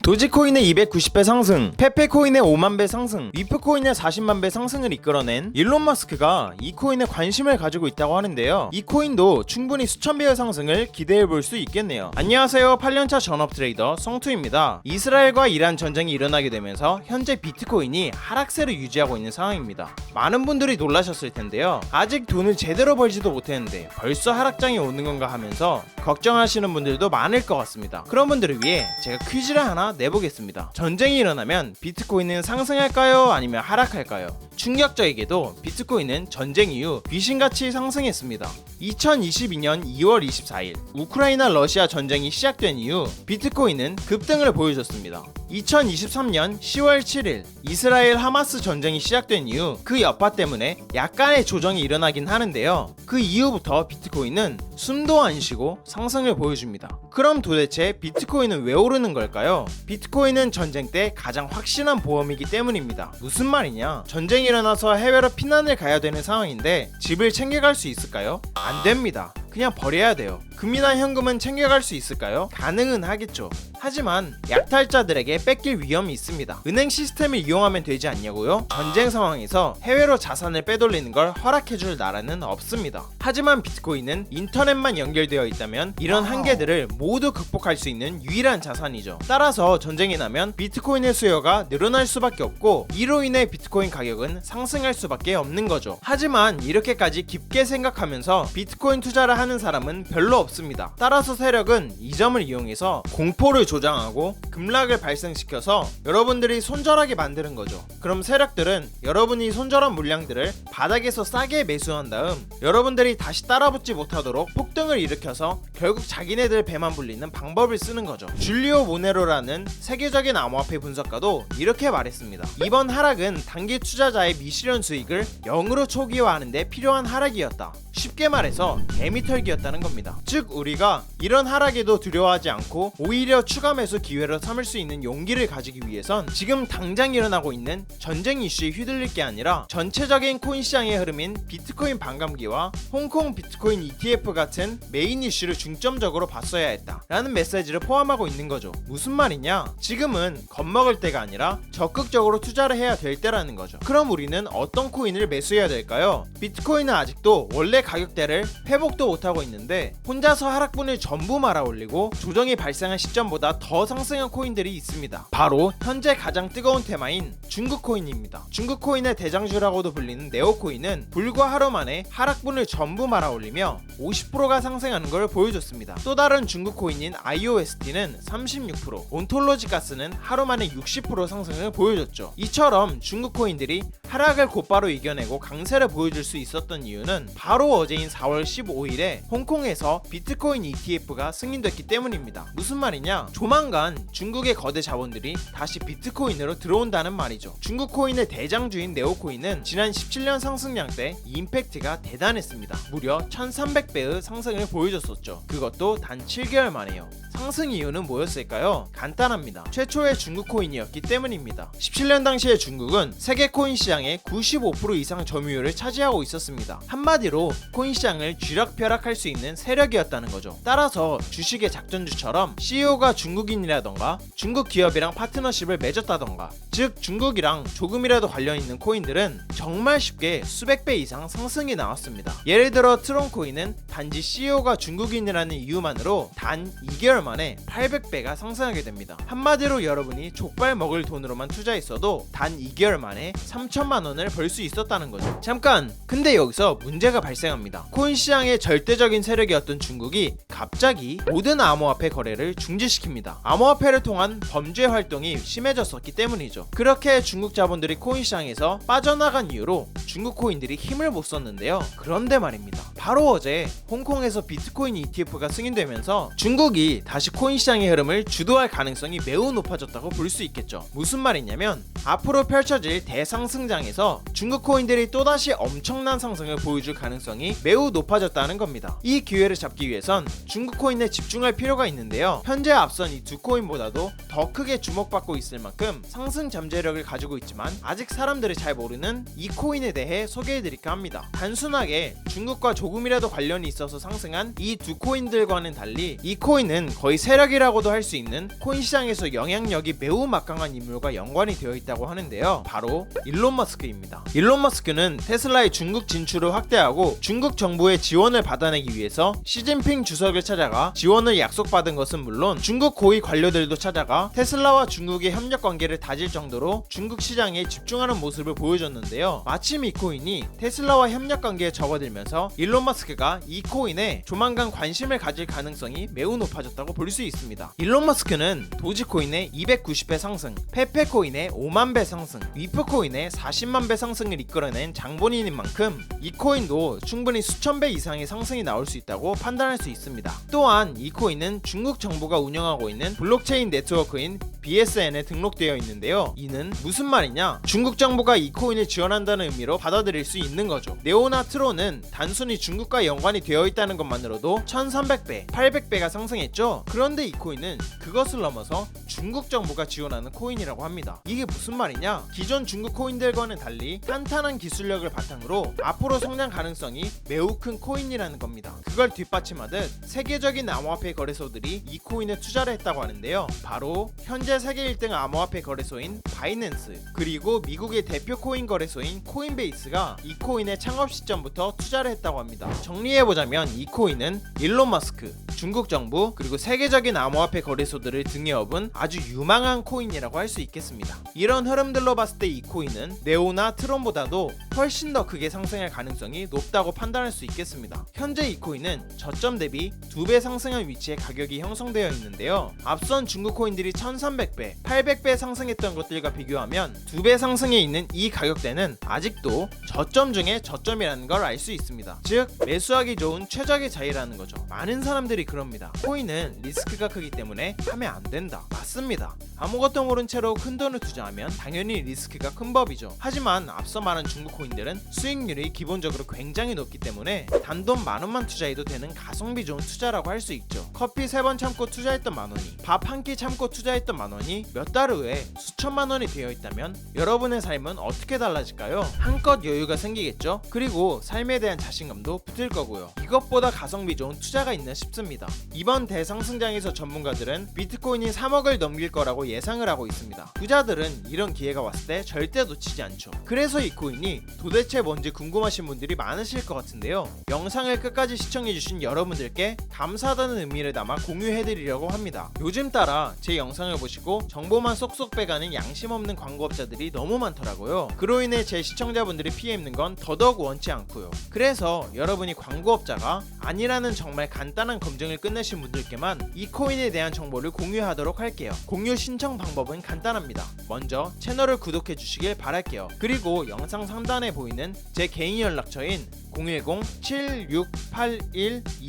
도지코인의 290배 상승, 페페코인의 5만배 상승, 위프코인의 40만배 상승을 이끌어낸 일론 머스크가 이 코인에 관심을 가지고 있다고 하는데요. 이 코인도 충분히 수천배의 상승을 기대해볼 수 있겠네요. 안녕하세요, 8년차 전업 트레이더 성투입니다. 이스라엘과 이란 전쟁이 일어나게 되면서 현재 비트코인이 하락세를 유지하고 있는 상황입니다. 많은 분들이 놀라셨을 텐데요. 아직 돈을 제대로 벌지도 못했는데 벌써 하락장이 오는 건가 하면서 걱정하시는 분들도 많을 것 같습니다. 그런 분들을 위해 제가 퀴즈를 하나 내보겠습니다. 전쟁이 일어나면 비트코인은 상승할까요? 아니면 하락할까요? 충격적이게도 비트코인은 전쟁 이후 귀신같이 상승했습니다. 2022년 2월 24일 우크라이나 러시아 전쟁이 시작된 이후 비트코인은 급등을 보여줬습니다. 2023년 10월 7일 이스라엘 하마스 전쟁이 시작된 이후 그 여파 때문에 약간의 조정이 일어나긴 하는데요. 그 이후부터 비트코인은 숨도 안 쉬고 상승을 보여줍니다. 그럼 도대체 비트코인은 왜 오르는 걸까요? 비트코인은 전쟁 때 가장 확실한 보험이기 때문입니다. 무슨 말이냐? 전쟁이 일어나서 해외로 피난을 가야 되는 상황인데 집을 챙겨갈 수 있을까요? 안 됩니다. 그냥 버려야 돼요. 금이나 현금은 챙겨갈 수 있을까요? 가능은 하겠죠. 하지만 약탈자들에게 뺏길 위험이 있습니다. 은행 시스템을 이용하면 되지 않냐고요? 전쟁 상황에서 해외로 자산을 빼돌리는 걸 허락해줄 나라는 없습니다. 하지만 비트코인은 인터넷만 연결되어 있다면 이런 한계들을 모두 극복할 수 있는 유일한 자산이죠. 따라서 전쟁이 나면 비트코인의 수요가 늘어날 수밖에 없고 이로 인해 비트코인 가격은 상승할 수밖에 없는 거죠. 하지만 이렇게까지 깊게 생각하면서 비트코인 투자를 하는 사람은 별로 없습니다. 따라서 세력은 이 점을 이용해서 공포를 조장하고 급락을 발생시켜서 여러분들이 손절하게 만드는 거죠. 그럼 세력들은 여러분이 손절한 물량들을 바닥에서 싸게 매수한 다음 여러분들이 다시 따라붙지 못하도록 폭등을 일으켜서 결국 자기네들 배만 불리는 방법을 쓰는 거죠. 줄리오 모네로라는 세계적인 암호화폐 분석가도 이렇게 말했습니다. 이번 하락은 단기 투자자의 미실현 수익을 0으로 초기화하는 데 필요한 하락이었다. 쉽게 말해서 개미털기였다는 겁니다. 즉 우리가 이런 하락에도 두려워하지 않고 오히려 추가 매수 기회로 삼을 수 있는 용기를 가지기 위해선 지금 당장 일어나고 있는 전쟁 이슈에 휘둘릴 게 아니라 전체적인 코인 시장의 흐름인 비트코인 반감기와 홍콩 비트코인 ETF 같은 메인 이슈를 중점적으로 봤어야 했다 라는 메시지를 포함하고 있는 거죠. 무슨 말이냐? 지금은 겁먹을 때가 아니라 적극적으로 투자를 해야 될 때라는 거죠. 그럼 우리는 어떤 코인을 매수해야 될까요? 비트코인은 아직도 원래 가격대를 회복도 못하고 있는데 혼자서 하락분을 전부 말아올리고 조정이 발생한 시점보다 더 상승한 코인들이 있습니다. 바로 현재 가장 뜨거운 테마인 중국 코인입니다. 중국 코인의 대장주라고도 불리는 네오코인은 불과 하루 만에 하락분을 전부 말아올리며 50%가 상승하는 걸 보여줬습니다. 또 다른 중국 코인인 IOST는 36%, 온톨로지 가스는 하루 만에 60% 상승을 보여줬죠. 이처럼 중국 코인들이 하락을 곧바로 이겨내고 강세를 보여줄 수 있었던 이유는 바로 어제인 4월 15일에 홍콩에서 비트코인 ETF가 승인됐기 때문입니다. 무슨 말이냐? 조만간 중국의 거대 자본들이 다시 비트코인으로 들어온다는 말이죠. 중국 코인의 대장주인 네오코인은 지난 17년 상승량 때 임팩트가 대단했습니다. 무려 1300배의 상승을 보여줬었죠. 그것도 단 7개월 만에요. 상승 이유는 뭐였을까요? 간단합니다. 최초의 중국 코인이었기 때문입니다. 17년 당시에 중국은 세계 코인 시장의 95% 이상 점유율을 차지하고 있었습니다. 한마디로 코인 시장을 쥐락펴락할 수 있는 세력이었다는 거죠. 따라서 주식의 작전주처럼 CEO가 중국인이라던가 중국 기업이랑 파트너십을 맺었다던가 즉 중국이랑 조금이라도 관련 있는 코인들은 정말 쉽게 수백 배 이상 상승이 나왔습니다. 예를 들어 트론코인은 단지 CEO가 중국인이라는 이유만으로 단 2개월 만에 800배가 상승하게 됩니다. 한마디로 여러분이 족발 먹을 돈으로만 투자했어도 단 2개월 만에 3천만 원을 벌 수 있었다는 거죠. 잠깐! 근데 여기서 문제가 발생합니다. 코인 시장의 절대적인 세력이었던 중국이 갑자기 모든 암호화폐 거래를 중지시킵니다. 암호화폐를 통한 범죄 활동이 심해졌었기 때문이죠. 그렇게 중국 자본들이 코인 시장에서 빠져나간 이후로 중국 코인들이 힘을 못 썼는데요. 그런데 말입니다. 바로 어제 홍콩에서 비트코인 ETF가 승인되면서 중국이 다시 코인 시장의 흐름을 주도할 가능성이 매우 높아졌다고 볼 수 있겠죠. 무슨 말이냐면 앞으로 펼쳐질 대상승장이 시장에서 중국 코인들이 또다시 엄청난 상승을 보여줄 가능성이 매우 높아졌다는 겁니다. 이 기회를 잡기 위해선 중국 코인에 집중할 필요가 있는데요. 현재 앞선 이 두 코인보다도 더 크게 주목받고 있을 만큼 상승 잠재력을 가지고 있지만 아직 사람들이 잘 모르는 이 코인에 대해 소개해드릴까 합니다. 단순하게 중국과 조금이라도 관련이 있어서 상승한 이 두 코인들과는 달리 이 코인은 거의 세력이라고도 할 수 있는 코인 시장에서 영향력이 매우 막강한 인물과 연관이 되어 있다고 하는데요. 바로 일론 머스크입니다. 일론 머스크는 테슬라의 중국 진출을 확대하고 중국 정부의 지원을 받아내기 위해서 시진핑 주석을 찾아가 지원을 약속받은 것은 물론 중국 고위 관료들도 찾아가 테슬라와 중국의 협력 관계를 다질 정도로 중국 시장에 집중하는 모습을 보여줬는데요. 마침 이 코인이 테슬라와 협력 관계에 접어들면서 일론 머스크가 이 코인에 조만간 관심을 가질 가능성이 매우 높아졌다고 볼 수 있습니다. 일론 머스크는 도지코인의 290배 상승, 페페코인의 5만 배 상승, 위프코인의 40만 배 상승을 이끌어낸 장본인인 만큼 이 코인도 충분히 수천 배 이상의 상승이 나올 수 있다고 판단할 수 있습니다. 또한 이 코인은 중국 정부가 운영하고 있는 블록체인 네트워크인 BSN에 등록되어 있는데요. 이는 무슨 말이냐? 중국 정부가 이 코인을 지원한다는 의미로 받아들일 수 있는 거죠. 네오나 트론은 단순히 중국과 연관이 되어 있다는 것만으로도 1300배, 800배가 상승했죠. 그런데 이 코인은 그것을 넘어서 중국 정부가 지원하는 코인이라고 합니다. 이게 무슨 말이냐? 기존 중국 코인들과는 달리 탄탄한 기술력을 바탕으로 앞으로 성장 가능성이 매우 큰 코인이라는 겁니다. 그걸 뒷받침하듯 세계적인 암호화폐 거래소들이 이 코인에 투자를 했다고 하는데요. 바로 현재 세계 1등 암호화폐 거래소인 바이낸스, 그리고 미국의 대표 코인 거래소인 코인베이스가 이 코인의 창업 시점부터 투자를 했다고 합니다. 정리해보자면 이 코인은 일론 머스크, 중국 정부, 그리고 세계적인 암호화폐 거래소들을 등에 업은 아주 유망한 코인이라고 할 수 있겠습니다. 이런 흐름들로 봤을 때 이 코인은 네오나 트론보다도 훨씬 더 크게 상승할 가능성이 높다고 판단할 수 있겠습니다. 현재 이 코인은 저점 대비 2배 상승한 위치에 가격이 형성되어 있는데요. 앞선 중국 코인들이 1300배, 800배 상승했던 것들과 비교하면 2배 상승해 있는 이 가격대는 아직도 저점 중에 저점이라는 걸 알 수 있습니다. 즉 매수하기 좋은 최적의 자리라는 거죠. 많은 사람들이 그럽니다. 코인은 리스크가 크기 때문에 하면 안 된다. 맞습니다. 아무것도 모른 채로 큰 돈을 투자하면 당연히 리스크가 큰 법이죠. 하지만 앞서 말한 중국 코인들은 수익률이 기본적으로 굉장히 높기 때문에 단돈 만원만 투자해도 되는 가성비 좋은 투자라고 할 수 있죠. 커피 3번 참고 투자했던 만원이, 밥 한 끼 참고 투자했던 만원이 몇 달 후에 수천만 원이 되어 있다면 여러분의 삶은 어떻게 달라질까요? 한껏 여유가 생기겠죠? 그리고 삶에 대한 자신감도 붙을 거고요. 이것보다 가성비 좋은 투자가 있나 싶습니다. 이번 대상승장에서 전문가들은 비트코인이 3억을 넘길 거라고 예상을 하고 있습니다. 부자들은 이런 기회가 왔을 때 절대 놓치지 않죠. 그래서 이 코인이 도대체 뭔지 궁금하신 분들이 많으실 것 같은데요. 영상을 끝까지 시청해주신 여러분들께 감사하다는 의미를 담아 공유해드리려고 합니다. 요즘 따라 제 영상을 보시고 정보만 쏙쏙 빼가는 양심 없는 광고업자들이 너무 많더라고요. 그로 인해 제 시청자분들이 피해 입는 건 더더욱 원치 않고요. 그래서 여러분이 광고업자가 아니라는 정말 간단한 검증을 끝내신 분들께만 이 코인에 대한 정보를 공유하도록 할게요. 공유 신청 방법은 간단합니다. 먼저 채널을 구독해 주시길 바랄게요. 그리고 영상 상단에 보이는 제 개인 연락처인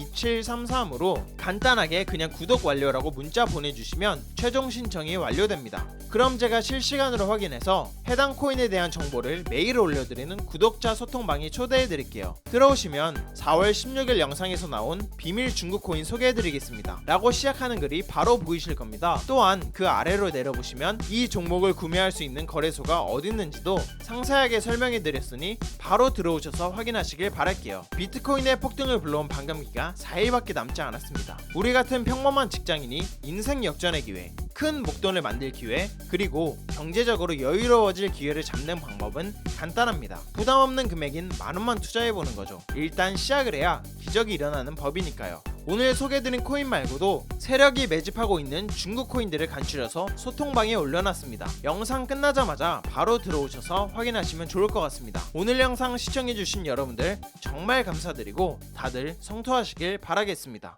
010-7681-2733으로 간단하게 그냥 구독 완료라고 문자 보내주시면 최종 신청이 완료됩니다. 그럼 제가 실시간으로 확인해서 해당 코인에 대한 정보를 매일 올려드리는 구독자 소통방에 초대해드릴게요. 들어오시면 4월 16일 영상에서 나온 비밀 중국 코인 소개해드리겠습니다 라고 시작하는 글이 바로 보이실 겁니다. 또한 그 아래로 내려보시면 이 종목을 구매할 수 있는 거래소가 어디 있는지도 상세하게 설명해드렸으니 바로 들어오셔서 확인하시길 바랄게요. 비트코인의 폭등을 불러온 반감기가 4일밖에 남지 않았습니다. 우리 같은 평범한 직장인이 인생 역전의 기회, 큰 목돈을 만들 기회, 그리고 경제적으로 여유로워질 기회를 잡는 방법은 간단합니다. 부담 없는 금액인 만원만 투자해보는 거죠. 일단 시작을 해야 기적이 일어나는 법이니까요. 오늘 소개해드린 코인 말고도 세력이 매집하고 있는 중국 코인들을 간추려서 소통방에 올려놨습니다. 영상 끝나자마자 바로 들어오셔서 확인하시면 좋을 것 같습니다. 오늘 영상 시청해주신 여러분들 정말 감사드리고 다들 성투하시길 바라겠습니다.